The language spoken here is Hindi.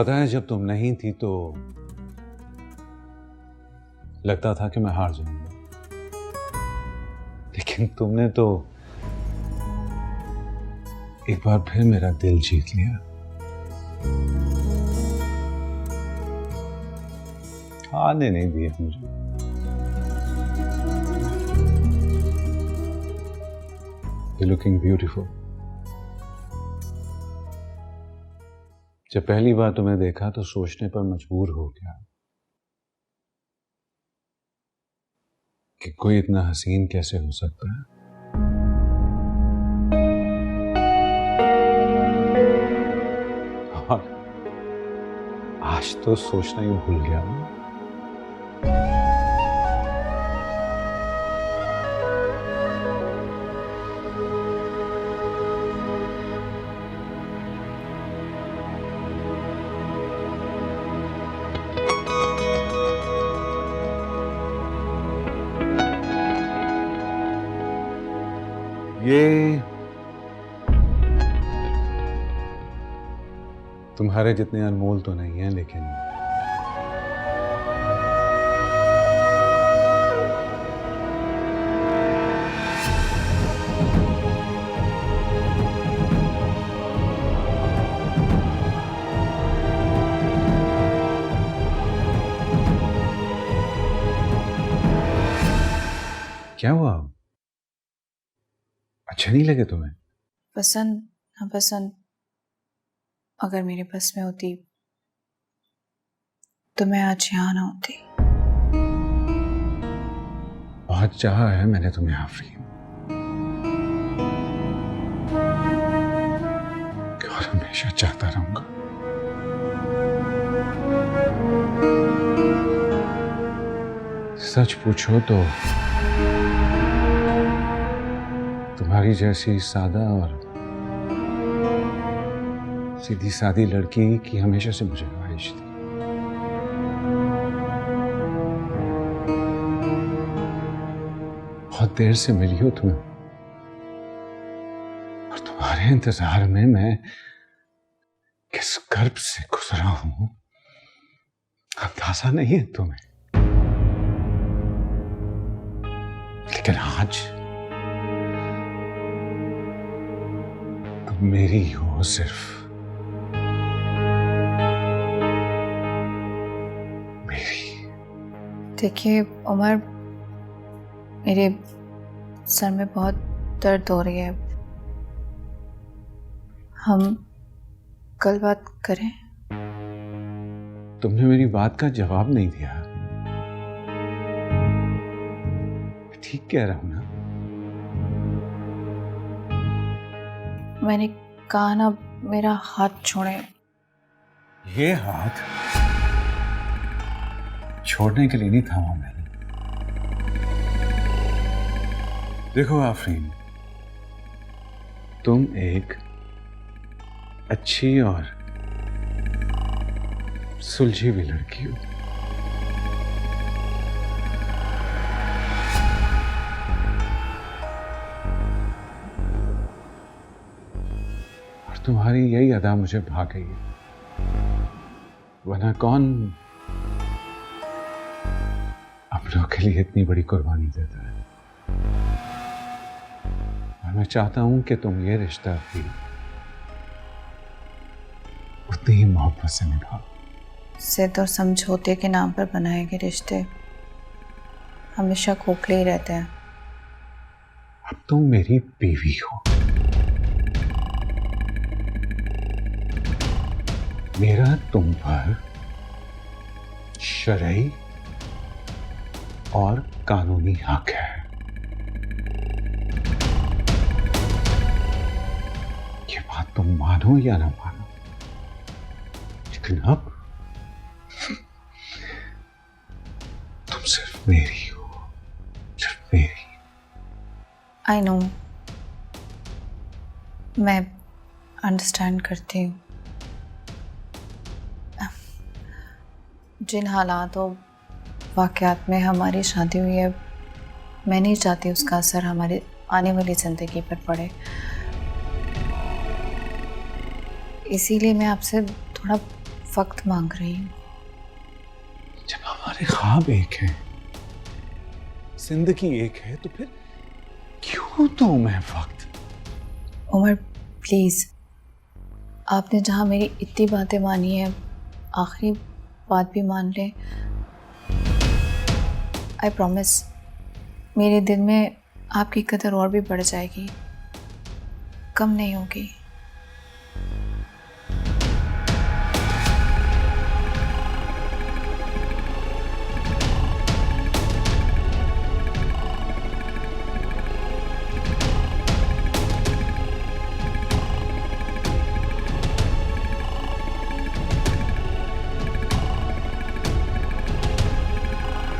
पता है जब तुम नहीं थी तो लगता था कि मैं हार जाऊंगा, लेकिन तुमने तो एक बार फिर मेरा दिल जीत लिया। आने नहीं दिया मुझे। You're looking beautiful। जब पहली बार तुम्हें देखा तो सोचने पर मजबूर हो गया कि कोई इतना हसीन कैसे हो सकता है। और आज तो सोचना ही भूल गया मैं। ये तुम्हारे जितने अनमोल तो नहीं है, लेकिन क्या हुआ? अच्छा नहीं लगे तुम्हें? पसंद नापसंद अगर मेरे बस में होती तो मैं आज यहाँ ना होती। बहुत चाहा है मैंने तुम्हें आफरीन, और हमेशा चाहता रहूंगा। सच पूछो तो तुम्हारी जैसी सादा और सीधी सादी लड़की की हमेशा से मुझे ख्वाहिश थी। बहुत देर से मिली हो तुम्हें, और तुम्हारे इंतजार में मैं किस कर्ब से गुजरा हूं अंदाजा नहीं है तुम्हें। लेकिन आज तुम मेरी हो सिर्फ मेरी। देखिए उमर, मेरे सर में बहुत दर्द हो रही है। हम कल बात करें? तुमने मेरी बात का जवाब नहीं दिया। ठीक कह रहा हूं ना? मैंने कहा ना, मेरा हाथ छोड़े। ये हाथ छोड़ने के लिए नहीं थामा मैंने। देखो आफरीन, तुम एक अच्छी और सुलझी हुई लड़की हो। और तुम्हारी यही अदा मुझे भा गई है, वरना कौन अपनों के लिए इतनी बड़ी कुर्बानी देता है। और मैं चाहता हूं कि तुम ये रिश्ता भी उतनी ही मोहब्बत से निभाओ। जिद और समझौते के नाम पर बनाए गए रिश्ते हमेशा खोखले ही रहते हैं। अब तुम मेरी बीवी हो, मेरा तुम पर शरई और कानूनी हक है। ये बात तुम मानो या ना मानो, लेकिन अब तुम सिर्फ मेरी हो, सिर्फ मेरी। आई नो, मैं अंडरस्टैंड करती हूँ। जिन हालात और वाक़यात में हमारी शादी हुई है, मैं नहीं चाहती उसका असर हमारे आने वाली ज़िंदगी पर पड़े। इसीलिए मैं आपसे थोड़ा वक्त मांग रही हूँ। जब हमारे ख्वाब एक हैं, जिंदगी एक है, तो फिर क्यों दूं मैं वक्त? उमर प्लीज, आपने जहाँ मेरी इतनी बातें मानी है, आखिरी बात भी मान लें। आई प्रॉमिस, मेरे दिल में आपकी कदर और भी बढ़ जाएगी, कम नहीं होगी।